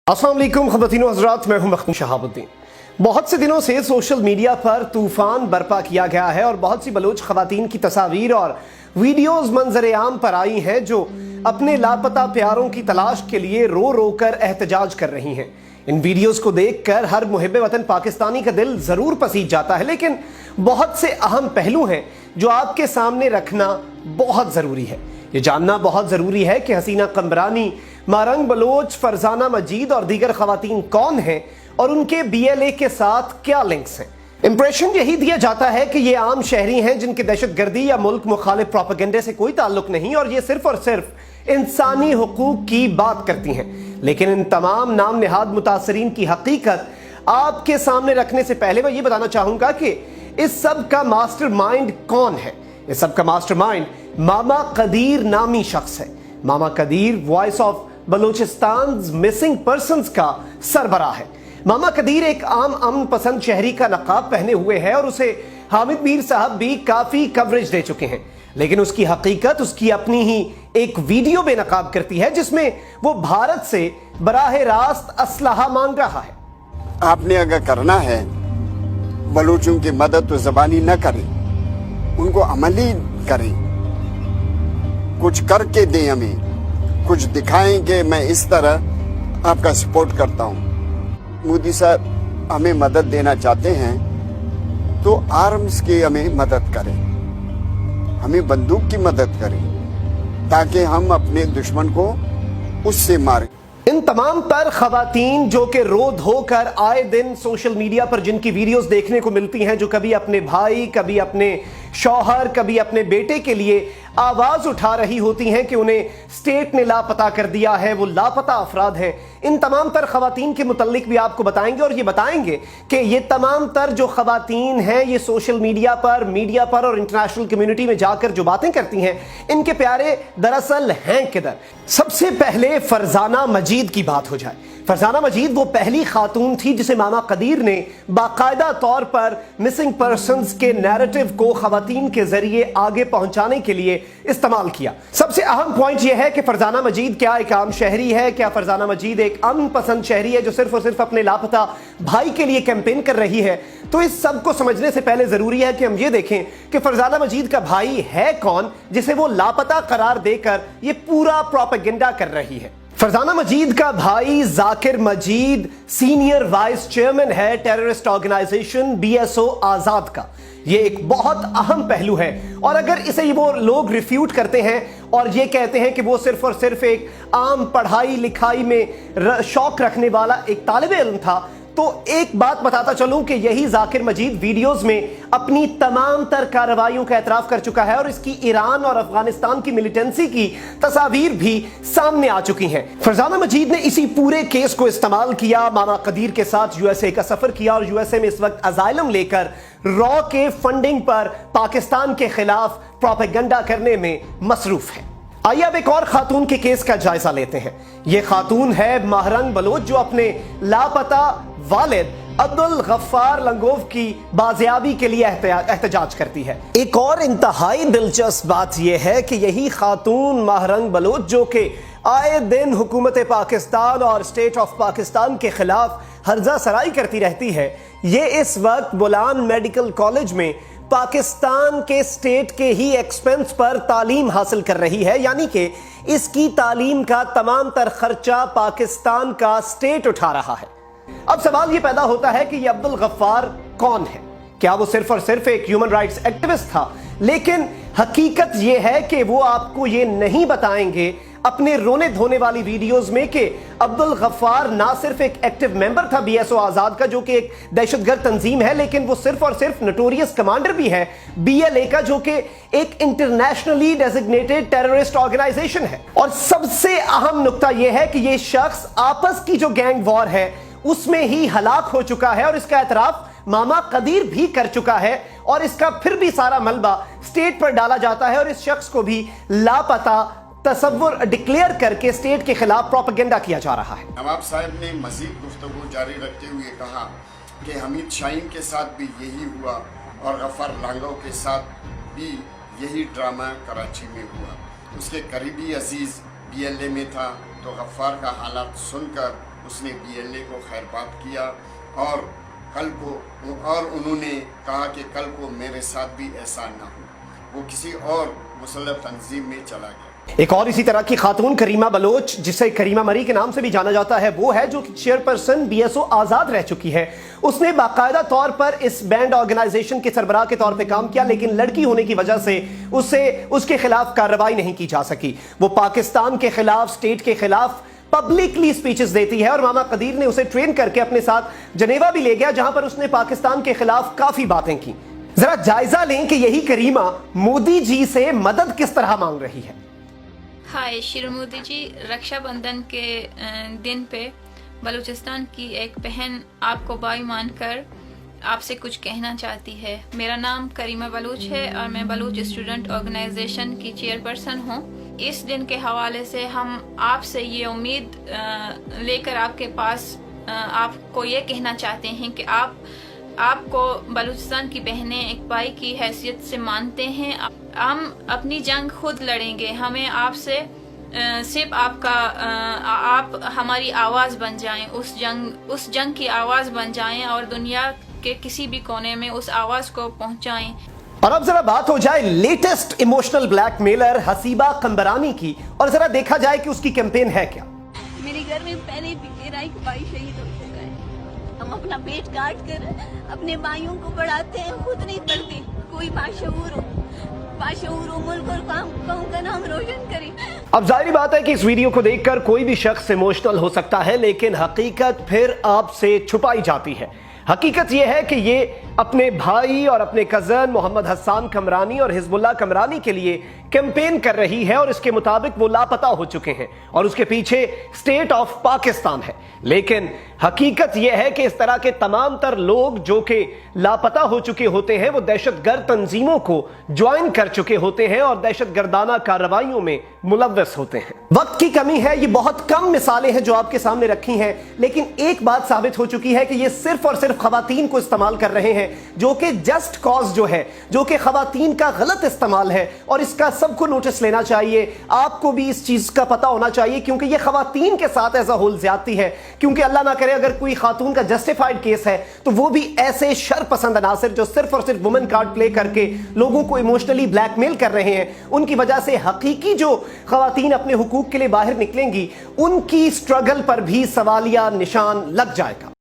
अस्सलाम वालेकुम ख़वातीनो हज़रात, मैं हूं मखदूम शहाबुद्दीन। बहुत से दिनों से सोशल मीडिया पर तूफ़ान बर्पा किया गया है और बहुत सी बलोच ख़वातीन की तस्वीर और वीडियोज़ मंजर आम पर आई हैं जो अपने लापता प्यारों की तलाश के लिए रो रो कर एहतजाज कर रही हैं। इन वीडियोज़ को देख कर हर मुहिब्बे वतन पाकिस्तानी का दिल ज़रूर पसीज जाता है, लेकिन बहुत से अहम पहलू हैं जो आपके सामने रखना बहुत ज़रूरी है। ये जानना बहुत ज़रूरी है कि हसीना कमरानी, मारंग बलोच, फरजाना मजीद और दीगर ख़वातीन कौन हैं और उनके BLA के साथ क्या लिंक्स हैं। इंप्रेशन यही दिया जाता है कि ये आम शहरी हैं जिनके दहशतगर्दी या मुल्क मुखालिफ प्रोपेगेंडे से कोई ताल्लुक नहीं और ये सिर्फ और सिर्फ इंसानी हुकूक की बात करती हैं। लेकिन इन तमाम नाम निहाद मुतासरीन की हकीकत आपके सामने रखने से पहले मैं ये बताना चाहूँगा कि इस सब का मास्टर माइंड कौन है। इस सब का मास्टर माइंड मामा कदीर नामी शख्स है। मामा Qadeer voice of Balochistan missing persons का सरबराह है। मामा कदीर एक आम अमन पसंद शहरी का नकाब पहने हुए है और उसे हामिद मीर साहब भी काफी कवरेज दे चुके हैं, लेकिन उसकी हकीकत उसकी अपनी ही एक वीडियो बेनकाब करती है जिसमें वो भारत से बराह रास्त असलहा मांग रहा है। आपने अगर करना है बलूचों की मदद तो ज़बानी न करें, उनको अमली करें, कुछ करके दें, हमें कुछ दिखाएं कि मैं इस तरह आपका सपोर्ट करता हूं। मोदी साहब हमें मदद देना चाहते हैं तो आर्म्स की हमें मदद करें, हमें बंदूक की मदद करें ताकि हम अपने दुश्मन को उससे मारें। इन तमाम तर खवातीन जो कि रो धोकर आए दिन सोशल मीडिया पर जिनकी वीडियोस देखने को मिलती हैं, जो कभी अपने भाई, कभी अपने शौहर, कभी अपने बेटे के लिए आवाज उठा रही होती हैं कि उन्हें स्टेट ने लापता कर दिया है, वो लापता अफराद हैं, इन तमाम तर खवातीन के मुतल्लिक भी आपको बताएंगे और ये बताएंगे कि ये तमाम तर जो खवातीन हैं ये सोशल मीडिया पर और इंटरनेशनल कम्युनिटी में जाकर जो बातें करती हैं, इनके प्यारे दरअसल हैं किधर। सबसे पहले फरजाना मजीद की बात हो जाए। फरजाना मजीद वो पहली खातून थी जिसे मामा कदीर ने बाकायदा तौर पर मिसिंग पर्संस के नैरेटिव को खवातीन के जरिए आगे पहुंचाने के लिए इस्तेमाल किया। सबसे अहम पॉइंट यह है कि फरजाना मजीद क्या एक आम शहरी है? क्या फरजाना मजीद एक अमन पसंद शहरी है जो सिर्फ और सिर्फ अपने लापता भाई के लिए कैंपेन कर रही है? तो इस सब को समझने से पहले जरूरी है कि हम ये देखें कि फरजाना मजीद का भाई है कौन जिसे वो लापता करार देकर ये पूरा प्रोपेगेंडा कर रही है। फरजाना मजीद का भाई जाकिर मजीद सीनियर वाइस चेयरमैन है टेररिस्ट ऑर्गेनाइजेशन BSO आजाद का। ये एक बहुत अहम पहलू है और अगर इसे वो लोग रिफ्यूट करते हैं और ये कहते हैं कि वो सिर्फ और सिर्फ एक आम पढ़ाई लिखाई में शौक रखने वाला एक तालिब इल्म था, तो एक बात बताता चलूं कि यही जाकिर मजीद वीडियोस में अपनी तमाम तर कार्रवाइयों का एतराफ कर चुका है और इसकी ईरान और अफगानिस्तान की मिलिटेंसी की तस्वीर भी सामने आ चुकी हैं। फरजाना मजीद ने इसी पूरे केस को इस्तेमाल किया, मामा कदीर के साथ USA का सफर किया और USA में इस वक्त अजाइलम लेकर रॉ के फंडिंग पर पाकिस्तान के खिलाफ प्रोपेगेंडा करने में मसरूफ है। आइए अब एक और खातून के केस का जायजा लेते हैं। यह खातून है महरंग बलोच जो अपने लापता वालिद अब्दुल गफ्फार लंगोव की बाजियाबी के लिए एहतजाज करती है। एक और इंतहाई दिलचस्प बात यह है कि यही खातून महरंग बलोच जो कि आए दिन हुकूमत पाकिस्तान और स्टेट ऑफ पाकिस्तान के खिलाफ हर्जा सराई करती रहती है, ये इस वक्त बोलान मेडिकल कॉलेज में पाकिस्तान के स्टेट के ही एक्सपेंस पर तालीम हासिल कर रही है, यानी कि इसकी तालीम का तमाम तर खर्चा पाकिस्तान का स्टेट उठा रहा है। अब सवाल यह पैदा होता है कि यह अब्दुल गफ्फार कौन है? क्या वो सिर्फ और सिर्फ एक ह्यूमन राइट्स एक्टिविस्ट था? लेकिन हकीकत यह है कि वो आपको ये नहीं बताएंगे अपने रोने धोने वाली वीडियोस में कि अब्दुल गफ्फार ना सिर्फ एक एक्टिव मेंबर था BSO आजाद का जो कि एक दहशतगर्द तंजीम है, लेकिन वो सिर्फ और सिर्फ नोटोरियस कमांडर भी है BLA का जो कि एक इंटरनेशनली डेजिग्नेटेड टेररिस्ट ऑर्गेनाइजेशन है। और सबसे अहम नुक्ता यह है कि ये शख्स आपस की जो गैंग वॉर है उसमें ही हलाक हो चुका है और इसका एतराफ मामा कदीर भी कर चुका है और इसका फिर भी सारा मलबा स्टेट पर डाला जाता है और इस शख्स को भी लापता तस्वुर डिक्लेयर करके स्टेट के खिलाफ प्रोपेगेंडा किया जा रहा है। नवाब साहब ने मजीद गुफ्तगू जारी रखते हुए कहा कि हमीद शाहीन के साथ भी यही हुआ और गफ्फार लांगो के साथ भी यही ड्रामा कराची में हुआ। उसके करीबी अजीज BLA में था तो गफ्फार का हालात सुनकर اس نے BLA کو خیر بات کیا اور انہوں نے کہا کہ کل کو میرے ساتھ بھی ایسا نہ ہو. وہ کسی اور مسلح تنظیم میں چلا گیا. ایک اور اسی طرح کی خاتون کریمہ بلوچ، جسے کریمہ مری کے نام سے بھی جانا جاتا ہے، وہ ہے جو چیئرپرسن BSO آزاد رہ چکی ہے. اس نے باقاعدہ طور پر اس بینڈ آرگنائزیشن کے سربراہ کے طور پہ کام کیا، لیکن لڑکی ہونے کی وجہ سے اس کے خلاف کارروائی نہیں کی جا سکی. وہ پاکستان کے خلاف، اسٹیٹ کے خلاف پبلکلی سپیچز دیتی ہے، اور ماما قدیر نے اسے ٹرین کر کے اپنے ساتھ جنیوا بھی لے گیا، جہاں پر اس نے پاکستان کے خلاف کافی باتیں کی. ذرا جائزہ لیں کہ یہی کریمہ مودی جی سے مدد کس طرح مانگ رہی ہے. ہائے شری مودی جی، رکشا بندھن کے دن پہ بلوچستان کی ایک بہن آپ کو بھائی مان کر آپ سے کچھ کہنا چاہتی ہے. میرا نام کریمہ بلوچ ہے اور میں بلوچ اسٹوڈنٹ آرگنائزیشن کی چیئرپرسن ہوں. اس دن کے حوالے سے ہم آپ سے یہ امید لے کر آپ کے پاس آپ کو یہ کہنا چاہتے ہیں کہ آپ کو بلوچستان کی بہنیں ایک بھائی کی حیثیت سے مانتے ہیں. ہم اپنی جنگ خود لڑیں گے. ہمیں آپ سے صرف آپ ہماری آواز بن جائیں، اس جنگ کی آواز بن جائیں اور دنیا کے کسی بھی کونے میں اس آواز کو پہنچائیں. اور اب ذرا بات ہو جائے latest emotional blackmailer Haseeba Qambrani کی، اور ذرا دیکھا جائے کہ اس کی کیمپین ہے کیا. میرے گھر میں پہلے بھی میرا ایک بھائی شہید ہو چکا ہے. ہم اپنا پیٹ کاٹ کر اپنے بھائیوں کو پڑھاتے ہیں، خود نہیں پڑھتے. کوئی باشعور ہو ملک اور قوم کا نام روشن کرے. اب ظاہری بات ہے کہ اس ویڈیو کو دیکھ کر کوئی بھی شخص ایموشنل ہو سکتا ہے، لیکن حقیقت پھر آپ سے چھپائی جاتی ہے. حقیقت یہ ہے کہ یہ اپنے بھائی اور اپنے کزن محمد حسان قمرانی اور حزب اللہ قمرانی کے لیے کیمپین کر رہی ہے، اور اس کے مطابق وہ لاپتہ ہو چکے ہیں اور اس کے پیچھے اسٹیٹ آف پاکستان ہے. لیکن حقیقت یہ ہے کہ اس طرح کے تمام تر لوگ جو کہ لاپتہ ہو چکے ہوتے ہیں، وہ دہشت گرد تنظیموں کو جوائن کر چکے ہوتے ہیں اور دہشت گردانہ کارروائیوں میں ملوث ہوتے ہیں. وقت کی کمی ہے، یہ بہت کم مثالیں ہیں جو آپ کے سامنے رکھی ہیں، لیکن ایک بات ثابت ہو چکی ہے کہ یہ صرف اور صرف خواتین کو استعمال کر رہے ہیں، جو کہ جسٹ کاز جو ہے، جو کہ خواتین کا غلط استعمال ہے، اور اس کا سب کو نوٹس لینا چاہیے. آپ کو بھی اس چیز کا پتہ ہونا چاہیے، کیونکہ یہ خواتین کے ساتھ ایز اے ہول زیادتی ہے. کیونکہ اللہ نہ کرے اگر کوئی خاتون کا جسٹیفائڈ کیس ہے تو وہ بھی ایسے شر پسند عناصر جو صرف اور صرف وومن کارڈ پلے کر کے لوگوں کو ایموشنلی بلیک میل کر رہے ہیں، ان کی وجہ سے حقیقی جو خواتین اپنے حقوق کے لیے باہر نکلیں گی، ان کی سٹرگل پر بھی سوالیہ نشان لگ جائے گا.